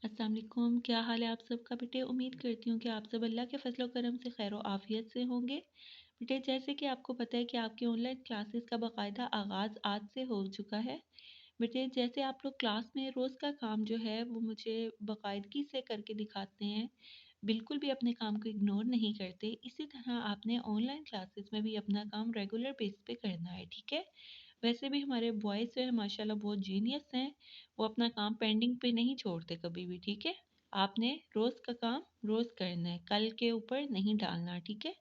अस्सलाम वालेकुम, क्या हाल है आप सबका बेटे। उम्मीद करती हूँ कि आप सब अल्लाह के फजल करम से खैर आफियत से होंगे। बेटे जैसे कि आपको पता है कि आपकी ऑनलाइन क्लासेस का बाकायदा आगाज़ आज से हो चुका है। बेटे जैसे आप लोग क्लास में रोज़ का काम जो है वो मुझे बाकायदगी से करके दिखाते हैं, बिल्कुल भी अपने काम को इग्नोर नहीं करते, इसी तरह आपने ऑनलाइन क्लासेस में भी अपना काम रेगुलर बेस पे करना है, ठीक है। वैसे भी हमारे बॉयज़ जो है माशाल्लाह बहुत जीनियस हैं, वो अपना काम पेंडिंग पे नहीं छोड़ते कभी भी, ठीक है। आपने रोज़ का काम रोज़ करना है, कल के ऊपर नहीं डालना, ठीक है।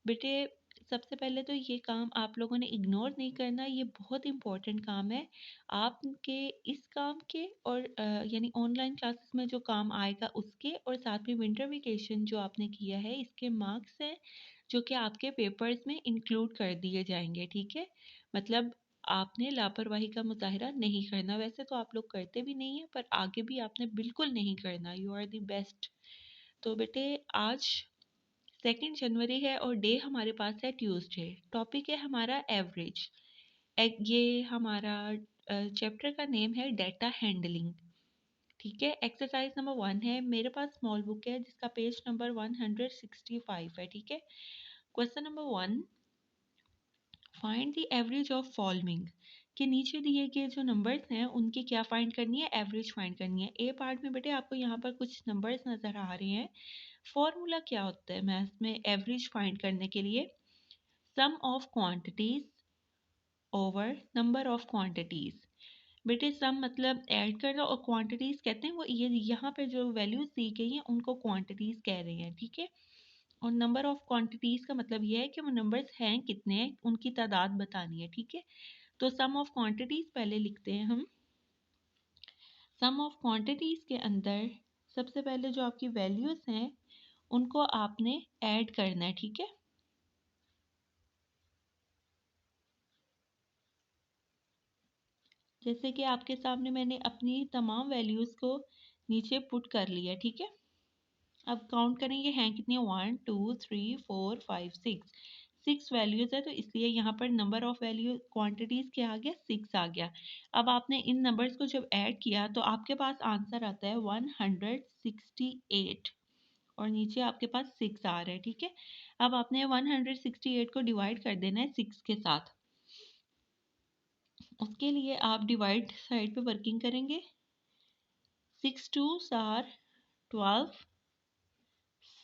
बेटे सबसे पहले तो ये काम आप लोगों ने इग्नोर नहीं करना, ये बहुत इम्पोर्टेंट काम है। आपके इस काम के और यानी ऑनलाइन क्लासेस में जो काम आएगा उसके, और साथ में विंटर वेकेशन जो आपने किया है इसके मार्क्स हैं, जो कि आपके पेपर्स में इंक्लूड कर दिए जाएंगे, ठीक है। मतलब आपने लापरवाही का मुजाहिरा नहीं करना, वैसे तो आप लोग करते भी नहीं हैं पर आगे भी आपने बिल्कुल नहीं करना। You are the best. तो बेटे आज 2 जनवरी है और डे हमारे पास है ट्यूसडे। टॉपिक है हमारा एवरेज। ये हमारा चैप्टर का नेम है डेटा हैंडलिंग, ठीक है। एक्सरसाइज नंबर 1 है, मेरे पास स्मॉल बुक है जिसका पेज नंबर 165 है, ठीक है। Question number 1, find the average of following. के नीचे दिए गए जो नंबर्स हैं उनकी क्या फाइंड करनी है, एवरेज फाइंड करनी है। ए पार्ट में बेटे आपको यहाँ पर कुछ नंबर्स नज़र आ रहे हैं। फॉर्मूला क्या होता है मैथ्स में एवरेज फाइंड करने के लिए? Sum of quantities over number of quantities. बेटे सम मतलब ऐड करना, और क्वांटिटीज कहते हैं वो ये यहाँ पे जो वैल्यूज दी गई हैं उनको क्वांटिटीज कह रहे हैं, ठीक है। और नंबर ऑफ क्वांटिटीज का मतलब ये है कि वो नंबर्स हैं कितने हैं, उनकी तादाद बतानी है, ठीक है। तो सम ऑफ क्वांटिटीज पहले लिखते हैं हम। सम ऑफ क्वांटिटीज के अंदर सबसे पहले जो आपकी वैल्यूज हैं उनको आपने ऐड करना है, ठीक है। जैसे कि आपके सामने मैंने अपनी तमाम वैल्यूज को नीचे पुट कर लिया, ठीक है। अब काउंट करेंगे हैं कितनी, 1 2 3 4 5 6, 6 वैल्यूज है, तो इसलिए यहाँ पर नंबर ऑफ वैल्यू क्वांटिटीज क्या आ गया, 6 आ गया। अब आपने इन नंबर्स को जब ऐड किया तो आपके पास आंसर आता है 168, और नीचे आपके पास 6 आ रहा है, ठीक है। अब आपने 168 को डिवाइड कर देना है 6 के साथ। उसके लिए आप डिवाइड साइड पे वर्किंग करेंगे। 6 2s आर 12,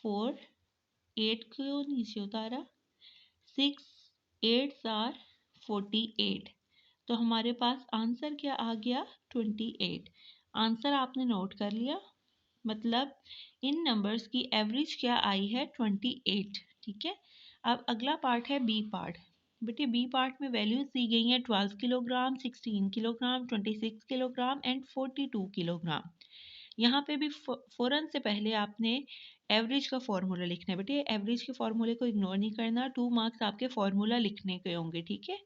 4 8 को नीचे उतारा, 6 8s आर 48, तो हमारे पास आंसर क्या आ गया, 28। आंसर आपने नोट कर लिया, मतलब इन नंबर्स की एवरेज क्या आई है, 28, ठीक है। अब अगला पार्ट है बी पार्ट। बेटे बी पार्ट में वैल्यूज दी गई हैं 12 kilogram, 16 kilogram, 26 kilogram and 42 kilogram. यहाँ पे भी फ़ौरन से पहले आपने एवरेज का फॉर्मूला लिखना है। बेटे एवरेज के फॉर्मूले को इग्नोर नहीं करना, 2 मार्क्स आपके फॉर्मूला लिखने के होंगे, ठीक है।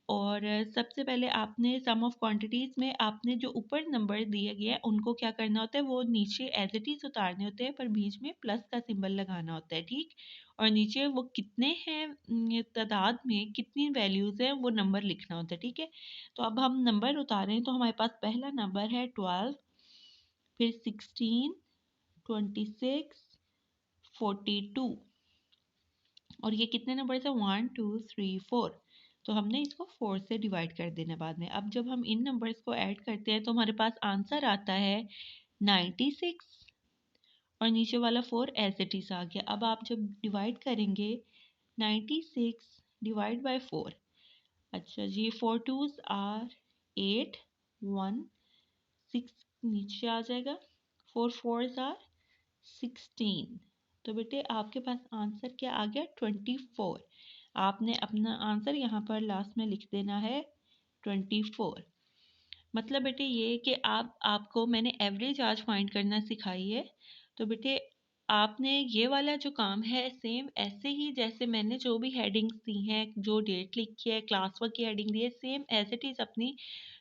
और सबसे पहले आपने सम ऑफ क्वांटिटीज में आपने जो ऊपर नंबर दिए गए हैं उनको क्या करना होता है, वो नीचे एज इट इज उतारने होते हैं, पर बीच में प्लस का सिंबल लगाना होता है, ठीक। और नीचे वो कितने हैं तादाद में कितनी वैल्यूज हैं वो नंबर लिखना होता है, ठीक है। तो अब हम नंबर उतारें तो हमारे पास पहला नंबर है 12, फिर 16, 26, 42, और ये कितने नंबर है, 1 2 3 4, तो हमने इसको 4 से डिवाइड कर देना बाद में। अब जब हम इन नंबर्स को ऐड करते हैं तो हमारे पास आंसर आता है 96, और नीचे वाला 4 एज इट इज आ गया। अब आप जब डिवाइड करेंगे 96 डिवाइड बाय 4, अच्छा जी, 4 2s आर 8, 1 6 नीचे आ जाएगा, 4 4s आर 16, तो बेटे आपके पास आंसर क्या आ गया, 24। आपने अपना आंसर यहाँ पर लास्ट में लिख देना है 24। मतलब बेटे ये कि आपको मैंने एवरेज आज फाइंड करना सिखाई है। तो बेटे आपने ये वाला जो काम है सेम ऐसे ही जैसे मैंने जो भी हेडिंग्स दी हैं, जो डेट लिखी है, क्लास वर्क की हेडिंग दी है, सेम एज इट इज़ अपनी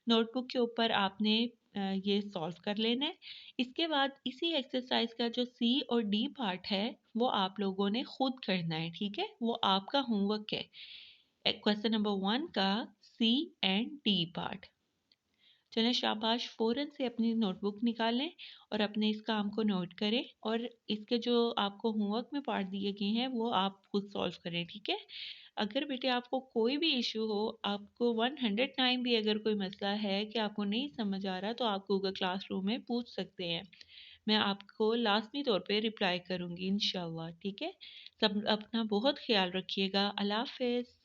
नोटबुक के ऊपर आपने ये सॉल्व कर लेना है। इसके बाद इसी एक्सरसाइज का जो सी और डी पार्ट है वो आप लोगों ने खुद करना है, ठीक है। वो आपका होमवर्क है, क्वेश्चन नंबर 1 का सी एंड डी पार्ट। चलें शाबाश, फ़ौरन से अपनी नोटबुक निकालें और अपने इस काम को नोट करें और इसके जो आपको होमवर्क में पार्ट दिए गए हैं वो आप खुद सॉल्व करें, ठीक है? अगर बेटे आपको कोई भी इशू हो, आपको 100 टाइम भी अगर कोई मसला है कि आपको नहीं समझ आ रहा, तो आप गूगल क्लासरूम में पूछ सकते हैं। मैं आपको लाज़मी तौर पे रिप्लाई करूँगी इंशाअल्लाह, ठीक है? सब अपना बहुत ख़्याल रखिएगा। अल्लाह हाफ़िज़।